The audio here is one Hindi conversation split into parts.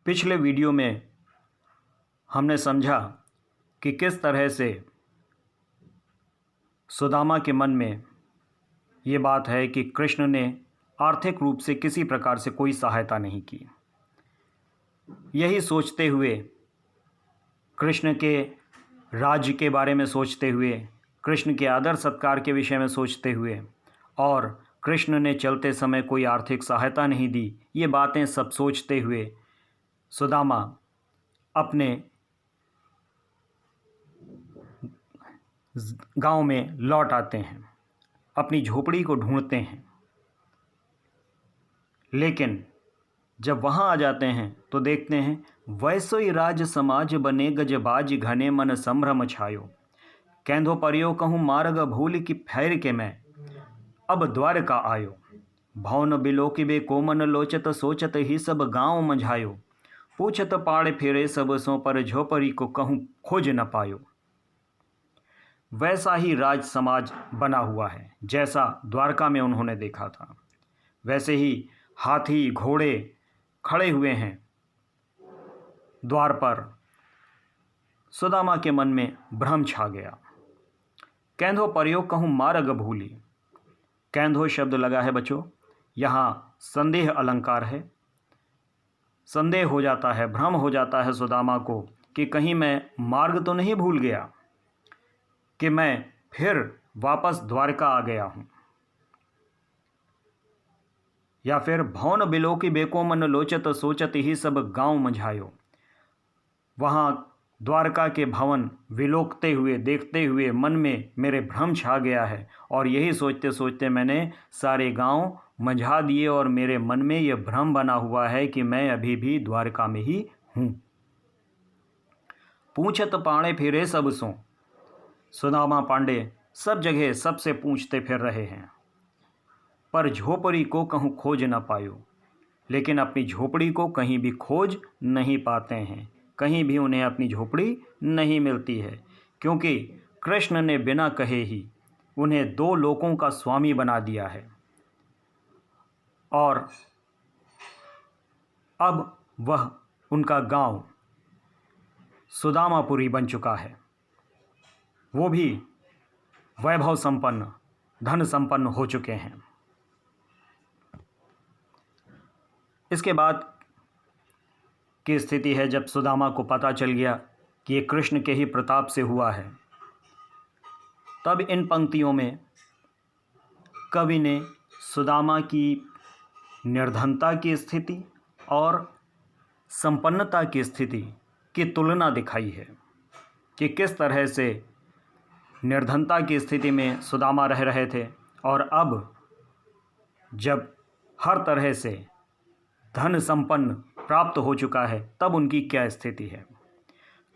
पिछले वीडियो में हमने समझा कि किस तरह से सुदामा के मन में ये बात है कि कृष्ण ने आर्थिक रूप से किसी प्रकार से कोई सहायता नहीं की। यही सोचते हुए, कृष्ण के राज्य के बारे में सोचते हुए, कृष्ण के आदर सत्कार के विषय में सोचते हुए और कृष्ण ने चलते समय कोई आर्थिक सहायता नहीं दी, ये बातें सब सोचते हुए सुदामा अपने गांव में लौट आते हैं, अपनी झोपड़ी को ढूंढते हैं। लेकिन जब वहां आ जाते हैं तो देखते हैं वैसो ही राज समाज बने गजबाज घने मन संभ्रम छायो। कैंधो परियो कहूँ मार्ग भूल की फैर के मैं अब द्वारका आयो। भवन बिलोकी बे कोमन लोचत सोचत ही सब गांव मंझायो। पूछत पाड़े फिरे सब सो पर झोपड़ी को कहूँ खोज न पायो। वैसा ही राज समाज बना हुआ है जैसा द्वारका में उन्होंने देखा था। वैसे ही हाथी घोड़े खड़े हुए हैं द्वार पर। सुदामा के मन में भ्रम छा गया। कैंधो प्रयोग कहूँ मार्ग भूली। कैंधो शब्द लगा है बच्चों, यहाँ संदेह अलंकार है। संदेह हो जाता है, भ्रम हो जाता है सुदामा को कि कहीं मैं मार्ग तो नहीं भूल गया, कि मैं फिर वापस द्वारका आ गया हूँ, या फिर भवन बिलो की बेको मन लोचत सोचत ही सब गांव मंझायो। वहाँ द्वारका के भवन विलोकते हुए देखते हुए मन में मेरे भ्रम छा गया है और यही सोचते सोचते मैंने सारे गांव मंझा दिए और मेरे मन में यह भ्रम बना हुआ है कि मैं अभी भी द्वारका में ही हूँ। पूछत पाणे फिरे सब सो। सुदामा पांडे सब जगह सबसे पूछते फिर रहे हैं, पर झोपड़ी को कहूँ खोज न पायो। लेकिन अपनी झोपड़ी को कहीं भी खोज नहीं पाते हैं, कहीं भी उन्हें अपनी झोपड़ी नहीं मिलती है, क्योंकि कृष्ण ने बिना कहे ही उन्हें 2 लोकों का स्वामी बना दिया है और अब वह उनका गांव सुदामापुरी बन चुका है, वो भी वैभव संपन्न, धन संपन्न हो चुके हैं। इसके बाद की स्थिति है जब सुदामा को पता चल गया कि ये कृष्ण के ही प्रताप से हुआ है, तब इन पंक्तियों में कवि ने सुदामा की निर्धनता की स्थिति और संपन्नता की स्थिति की तुलना दिखाई है कि किस तरह से निर्धनता की स्थिति में सुदामा रह रहे थे और अब जब हर तरह से धन संपन्न प्राप्त हो चुका है तब उनकी क्या स्थिति है।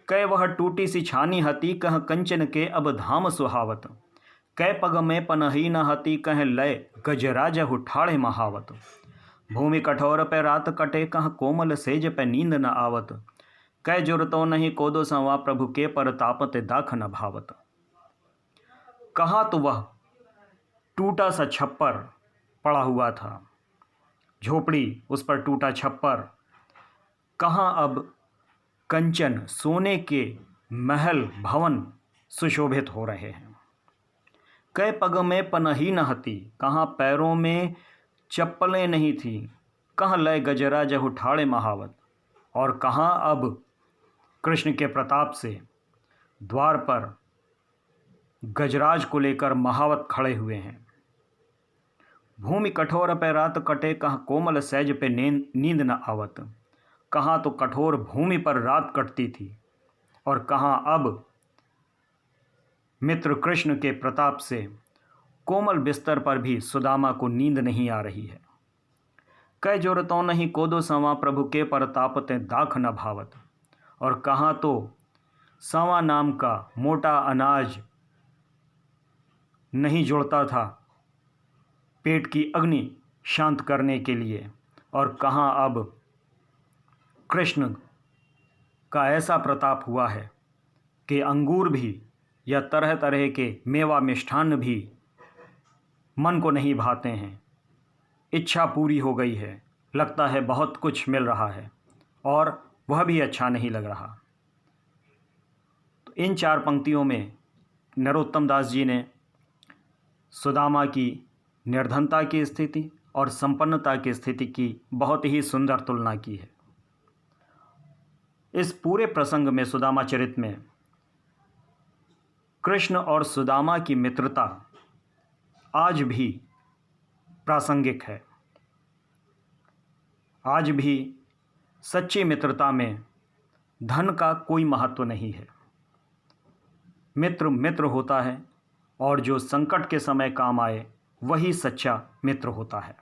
कै वह टूटी सी छानी हती कह कंचन के अब धाम सुहावत। कै पग में पनही न हती कह लय गजराज उठाड़े महावत। भूमि कठोर पे रात कटे कह कोमल सेज पे नींद न आवत। कै जुरतो नहीं कोदो संवा प्रभु के परताप ते दाख न भावत। कहाँ तो वह टूटा सा छप्पर पड़ा हुआ था, झोपड़ी, उस पर टूटा छप्पर। कहाँ अब कंचन सोने के महल भवन सुशोभित हो रहे हैं। कै पग में पनही न हती, कहाँ पैरों में चप्पलें नहीं थी। कहाँ लय गजरा जहु ठाड़े महावत। और कहाँ अब कृष्ण के प्रताप से द्वार पर गजराज को लेकर महावत खड़े हुए हैं। भूमि कठोर पे रात कटे कहाँ कोमल सैज पे नींद न आवत। कहाँ तो कठोर भूमि पर रात कटती थी और कहाँ अब मित्र कृष्ण के प्रताप से कोमल बिस्तर पर भी सुदामा को नींद नहीं आ रही है। कै जोरतों नहीं कोदो संवा प्रभु के परताप ते दाख न भावत। और कहाँ तो संवा नाम का मोटा अनाज नहीं जुड़ता था पेट की अग्नि शांत करने के लिए। और कहाँ अब कृष्ण का ऐसा प्रताप हुआ है कि अंगूर भी या तरह तरह के मेवा मिष्ठान्न भी मन को नहीं भाते हैं। इच्छा पूरी हो गई है, लगता है बहुत कुछ मिल रहा है और वह भी अच्छा नहीं लग रहा। तो इन 4 पंक्तियों में नरोत्तम दास जी ने सुदामा की निर्धनता की स्थिति और संपन्नता की स्थिति की बहुत ही सुंदर तुलना की है। इस पूरे प्रसंग में, सुदामा चरित में, कृष्ण और सुदामा की मित्रता आज भी प्रासंगिक है। आज भी सच्ची मित्रता में धन का कोई महत्व नहीं है। मित्र मित्र होता है और जो संकट के समय काम आए वही सच्चा मित्र होता है।